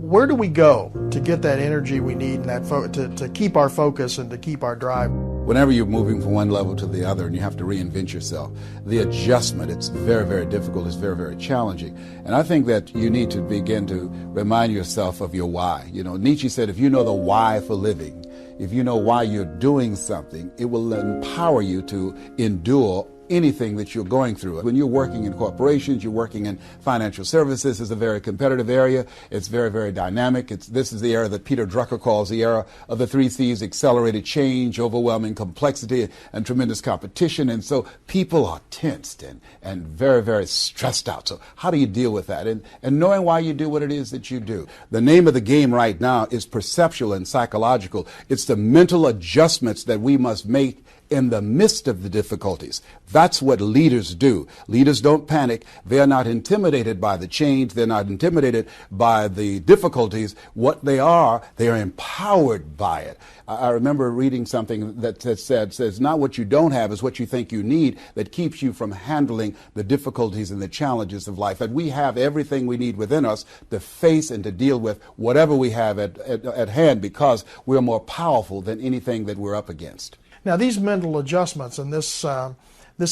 Where do we go to get that energy we need and that to keep our focus and to keep our drive? Whenever you're moving from one level to the other and you have to reinvent yourself, the adjustment, it's very, very difficult. It's very, very challenging. And I think that you need to begin to remind yourself of your why. You know, Nietzsche said, if you know the why for living, if you know why you're doing something, it will empower you to endure anything that you're going through. When you're working in corporations, you're working in financial services, it's a very competitive area. It's very, very dynamic. This is the era that Peter Drucker calls the era of the 3 C's: accelerated change, overwhelming complexity, and tremendous competition. And so people are tensed and very, very stressed out. So how do you deal with that? And knowing why you do what it is that you do. The name of the game right now is perceptual and psychological. It's the mental adjustments that we must make in the midst of the difficulties. That's what leaders do. Leaders don't panic. They are not intimidated by the change. They're not intimidated by the difficulties. What they are empowered by it. I remember reading something that says not what you don't have is what you think you need that keeps you from handling the difficulties and the challenges of life. That we have everything we need within us to face and to deal with whatever we have at hand, because we're more powerful than anything that we're up against. Now, these mental adjustments and this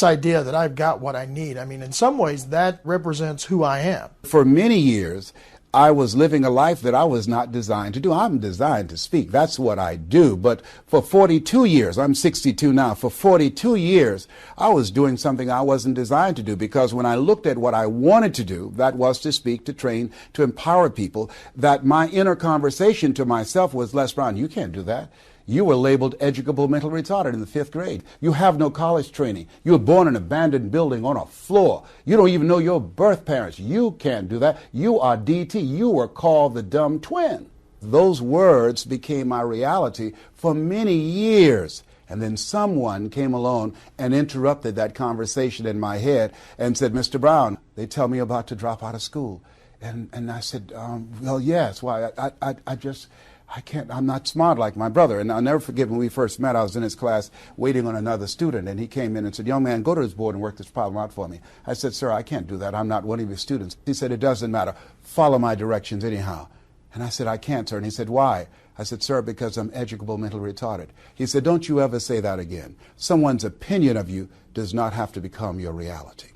idea that I've got what I need, I mean, in some ways that represents who I am. For many years, I was living a life that I was not designed to do. I'm designed to speak. That's what I do. But for 42 years, I'm 62 now, for 42 years, I was doing something I wasn't designed to do, because when I looked at what I wanted to do, that was to speak, to train, to empower people, that my inner conversation to myself was, Les Brown, you can't do that. You were labeled educable mental retarded in the 5th grade. You have no college training. You were born in an abandoned building on a floor. You don't even know your birth parents. You can't do that. You are DT. You were called the dumb twin. Those words became my reality for many years. And then someone came along and interrupted that conversation in my head and said, Mr. Brown, they tell me about to drop out of school. And I said, well, yes. Why? I can't, I'm not smart like my brother. And I'll never forget when we first met, I was in his class waiting on another student, and he came in and said, young man, go to this board and work this problem out for me. I said, sir, I can't do that. I'm not one of your students. He said, it doesn't matter. Follow my directions anyhow. And I said, I can't, sir. And he said, why? I said, sir, because I'm educable mental retarded. He said, don't you ever say that again. Someone's opinion of you does not have to become your reality.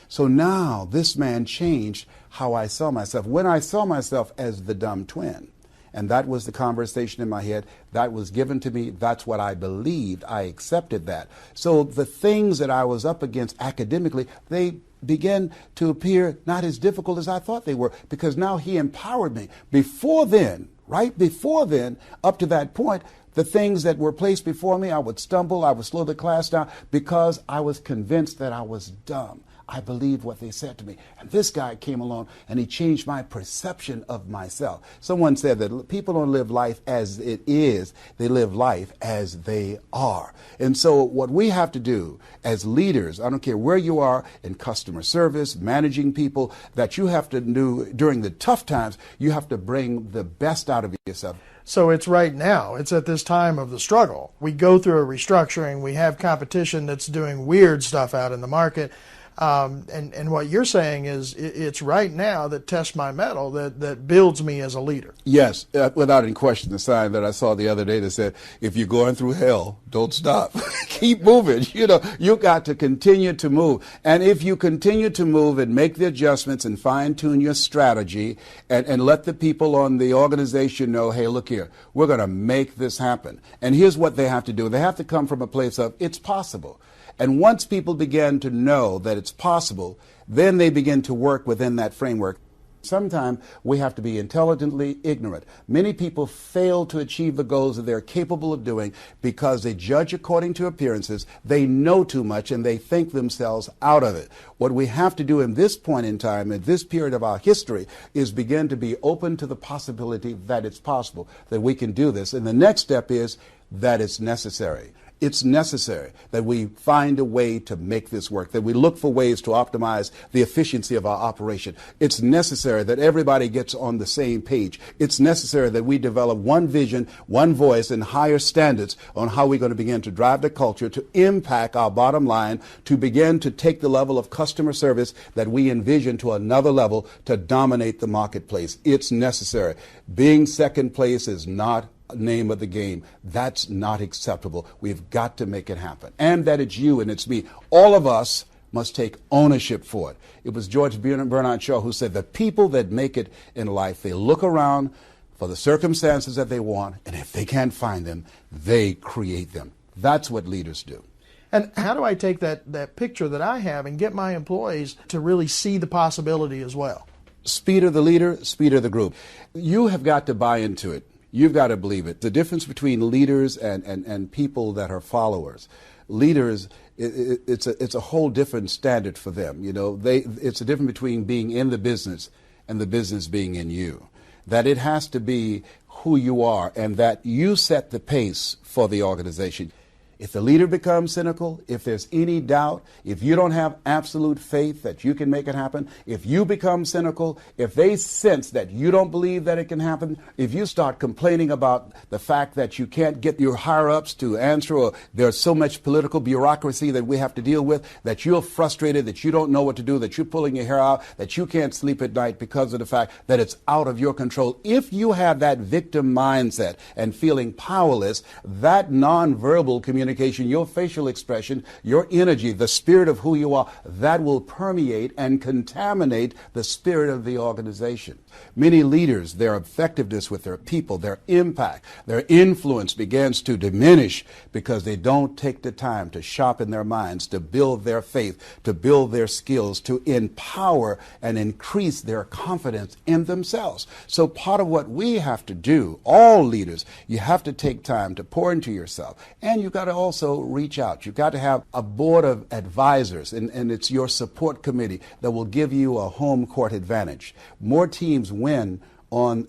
So now this man changed how I saw myself. When I saw myself as the dumb twin, and that was the conversation in my head. That was given to me. That's what I believed. I accepted that. So the things that I was up against academically, they began to appear not as difficult as I thought they were, because now he empowered me. Before then, right before then, up to that point, the things that were placed before me, I would stumble, I would slow the class down because I was convinced that I was dumb. I believed what they said to me. And this guy came along and he changed my perception of myself. Someone said that people don't live life as it is, they live life as they are. And so what we have to do as leaders, I don't care where you are in customer service, managing people, that you have to do during the tough times, you have to bring the best out of yourself. So it's right now. It's at this time of the struggle. We go through a restructuring. We have competition that's doing weird stuff out in the market. And what you're saying is it's right now that tests my mettle, that builds me as a leader. Yes, without any question. The sign that I saw the other day that said, if you're going through hell, don't stop. Keep moving. You know, you got to continue to move. And if you continue to move and make the adjustments and fine tune your strategy and let the people on the organization know, hey, look here, we're going to make this happen. And here's what they have to do. They have to come from a place of it's possible. And once people begin to know that it's possible, then they begin to work within that framework. Sometimes we have to be intelligently ignorant. Many people fail to achieve the goals that they're capable of doing because they judge according to appearances, they know too much, and they think themselves out of it. What we have to do in this point in time, at this period of our history, is begin to be open to the possibility that it's possible, that we can do this. And the next step is that it's necessary. It's necessary that we find a way to make this work, that we look for ways to optimize the efficiency of our operation. It's necessary that everybody gets on the same page. It's necessary that we develop one vision, one voice, and higher standards on how we're going to begin to drive the culture to impact our bottom line, to begin to take the level of customer service that we envision to another level to dominate the marketplace. It's necessary. Being second place is not name of the game. That's not acceptable. We've got to make it happen. And that it's you and it's me. All of us must take ownership for it. It was George Bernard Shaw who said, the people that make it in life, they look around for the circumstances that they want, and if they can't find them, they create them. That's what leaders do. And how do I take that picture that I have and get my employees to really see the possibility as well? Speed of the leader, speed of the group. You have got to buy into it. You've got to believe it. The difference between leaders and people that are followers. Leaders, it's a whole different standard for them. You know, it's a difference between being in the business and the business being in you. That it has to be who you are and that you set the pace for the organization. If the leader becomes cynical, if there's any doubt, if you don't have absolute faith that you can make it happen, if you become cynical, if they sense that you don't believe that it can happen, if you start complaining about the fact that you can't get your higher-ups to answer, or there's so much political bureaucracy that we have to deal with, that you're frustrated, that you don't know what to do, that you're pulling your hair out, that you can't sleep at night because of the fact that it's out of your control. If you have that victim mindset and feeling powerless, that nonverbal communication, your facial expression, your energy, the spirit of who you are, that will permeate and contaminate the spirit of the organization. Many leaders, their effectiveness with their people, their impact, their influence begins to diminish because they don't take the time to sharpen their minds, to build their faith, to build their skills, to empower and increase their confidence in themselves. So part of what we have to do, all leaders, you have to take time to pour into yourself. And you've got to also reach out. You've got to have a board of advisors, and it's your support committee that will give you a home court advantage. More teams win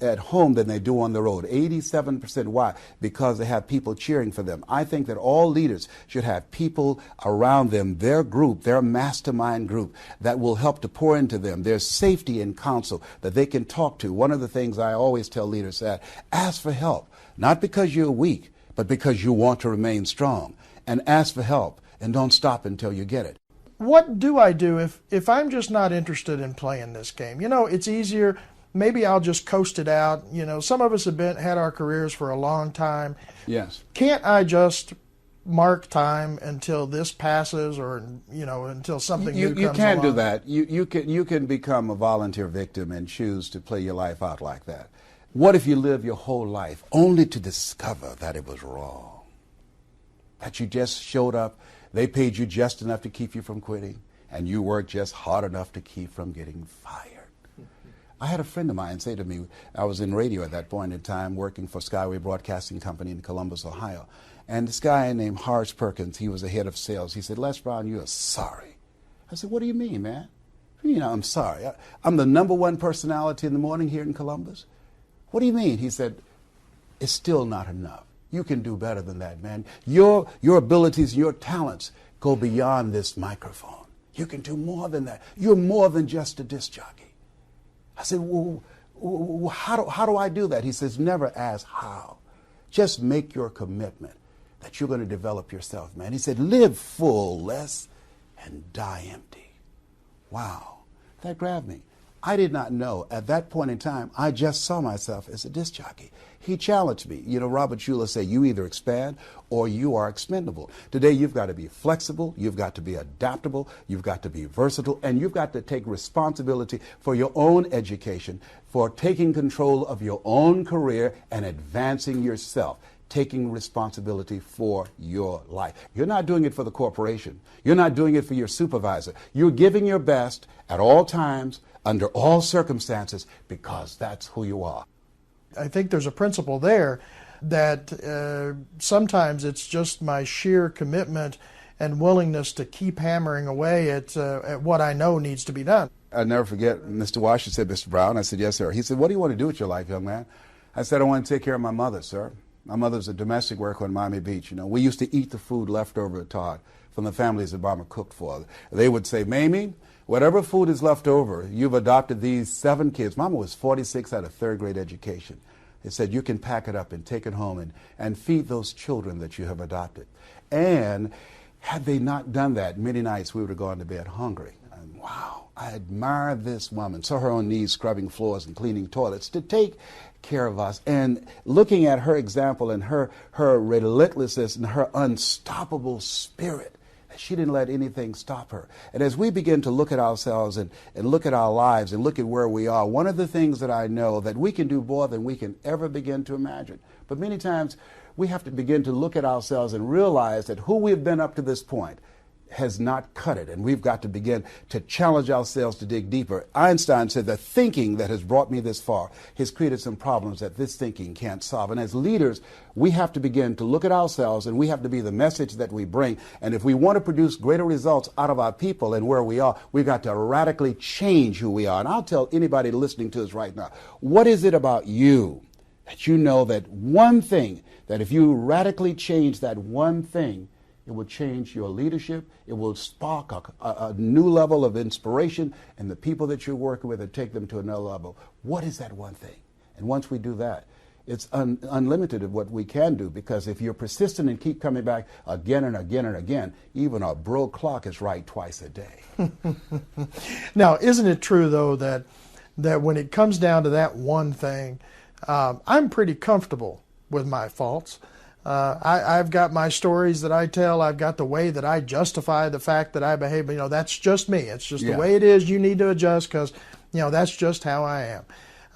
at home than they do on the road. 87%. Why? Because they have people cheering for them. I think that all leaders should have people around them, their group, their mastermind group, that will help to pour into them. There's safety and counsel that they can talk to. One of the things I always tell leaders that ask for help, not because you're weak, but because you want to remain strong. And ask for help, and don't stop until you get it. What do I do if I'm just not interested in playing this game? You know, it's easier. Maybe I'll just coast it out. You know, some of us have had our careers for a long time. Yes. Can't I just mark time until this passes, or, you know, until something new comes along? You can't do that. You can become a volunteer victim and choose to play your life out like that. What if you live your whole life only to discover that it was wrong? That you just showed up, they paid you just enough to keep you from quitting, and you worked just hard enough to keep from getting fired. I had a friend of mine say to me, I was in radio at that point in time, working for Skyway Broadcasting Company in Columbus, Ohio, and this guy named Horace Perkins, he was the head of sales. He said, Les Brown, you are sorry. I said, what do you mean, man? You know, I'm sorry. I'm the #1 personality in the morning here in Columbus. What do you mean? He said, it's still not enough. You can do better than that, man. Your abilities, your talents go beyond this microphone. You can do more than that. You're more than just a disc jockey. I said, well, how do I do that? He says, never ask how. Just make your commitment that you're going to develop yourself, man. He said, live full, Les, and die empty. Wow, that grabbed me. I did not know at that point in time, I just saw myself as a disc jockey. He challenged me. You know, Robert Schuller said, you either expand or you are expendable. Today, you've got to be flexible, you've got to be adaptable, you've got to be versatile, and you've got to take responsibility for your own education, for taking control of your own career and advancing yourself. Taking responsibility for your life. You're not doing it for the corporation. You're not doing it for your supervisor. You're giving your best at all times, under all circumstances, because that's who you are. I think there's a principle there that sometimes it's just my sheer commitment and willingness to keep hammering away at what I know needs to be done. I'll never forget, Mr. Washington said, Mr. Brown, I said, yes, sir. He said, what do you want to do with your life, young man? I said, I want to take care of my mother, sir. My mother's a domestic worker in Miami Beach. You know, we used to eat the food left over, Todd, from the families that Mama cooked for. They would say, Mamie, whatever food is left over, you've adopted these 7 kids. Mama was 46, had a 3rd grade education. They said, you can pack it up and take it home and feed those children that you have adopted. And had they not done that, many nights we would have gone to bed hungry. And wow, I admire this woman. Saw her on knees scrubbing floors and cleaning toilets to take care of us. And looking at her example and her relentlessness and her unstoppable spirit, she didn't let anything stop her. And as we begin to look at ourselves and look at our lives and look at where we are, one of the things that I know that we can do more than we can ever begin to imagine. But many times we have to begin to look at ourselves and realize that who we've been up to this point has not cut it, and we've got to begin to challenge ourselves to dig deeper. Einstein said the thinking that has brought me this far has created some problems that this thinking can't solve. And as leaders, we have to begin to look at ourselves, and we have to be the message that we bring. And if we want to produce greater results out of our people and where we are, we've got to radically change who we are. And I'll tell anybody listening to us right now, what is it about you that you know that one thing, that if you radically change that one thing, it will change your leadership. It will spark a new level of inspiration in the people that you're working with and take them to another level. What is that one thing? And once we do that, it's unlimited of what we can do, because if you're persistent and keep coming back again and again and again, even a broke clock is right twice a day. Now, isn't it true, though, that when it comes down to that one thing, I'm pretty comfortable with my faults. I've got my stories that I tell. I've got the way that I justify the fact that I behave. You know, that's just me. It's just the way it is. You need to adjust because, you know, that's just how I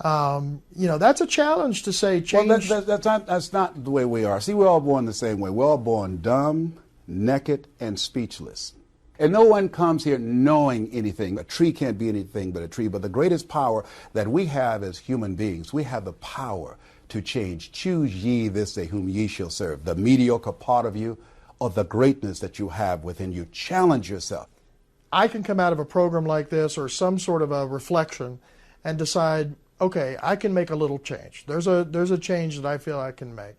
am. You know, that's a challenge to say change. Well, that's not the way we are. See, we're all born the same way. We're all born dumb, naked, and speechless. And no one comes here knowing anything. A tree can't be anything but a tree. But the greatest power that we have as human beings, we have the power to change. Choose ye this day whom ye shall serve, the mediocre part of you or the greatness that you have within you. Challenge yourself. I can come out of a program like this or some sort of a reflection and decide, okay, I can make a little change. There's a change that I feel I can make.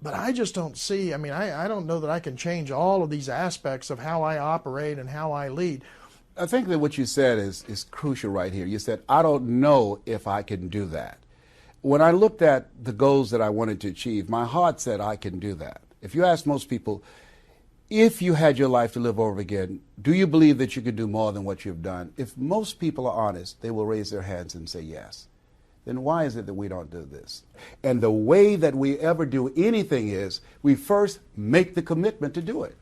But I just don't see, I don't know that I can change all of these aspects of how I operate and how I lead. I think that what you said is crucial right here. You said, I don't know if I can do that. When I looked at the goals that I wanted to achieve, my heart said I can do that. If you ask most people, if you had your life to live over again, do you believe that you could do more than what you've done? If most people are honest, they will raise their hands and say yes. Then why is it that we don't do this? And the way that we ever do anything is we first make the commitment to do it.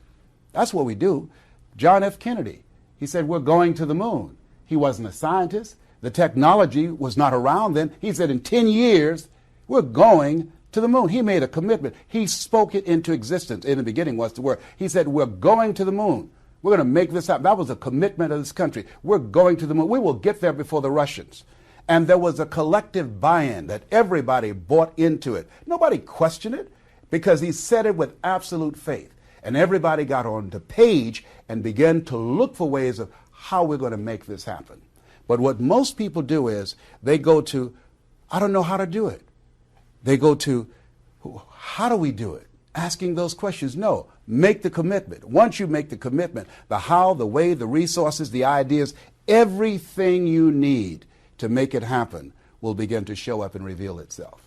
That's what we do. John F. Kennedy, he said, we're going to the moon. He wasn't a scientist. The technology was not around then. He said, in 10 years, we're going to the moon. He made a commitment. He spoke it into existence. In the beginning was the word. He said, we're going to the moon. We're going to make this happen. That was a commitment of this country. We're going to the moon. We will get there before the Russians. And there was a collective buy-in that everybody bought into it. Nobody questioned it because he said it with absolute faith. And everybody got on the page and began to look for ways of how we're going to make this happen. But what most people do is they go to, I don't know how to do it. They go to, how do we do it? Asking those questions. No, make the commitment. Once you make the commitment, the how, the way, the resources, the ideas, everything you need to make it happen will begin to show up and reveal itself.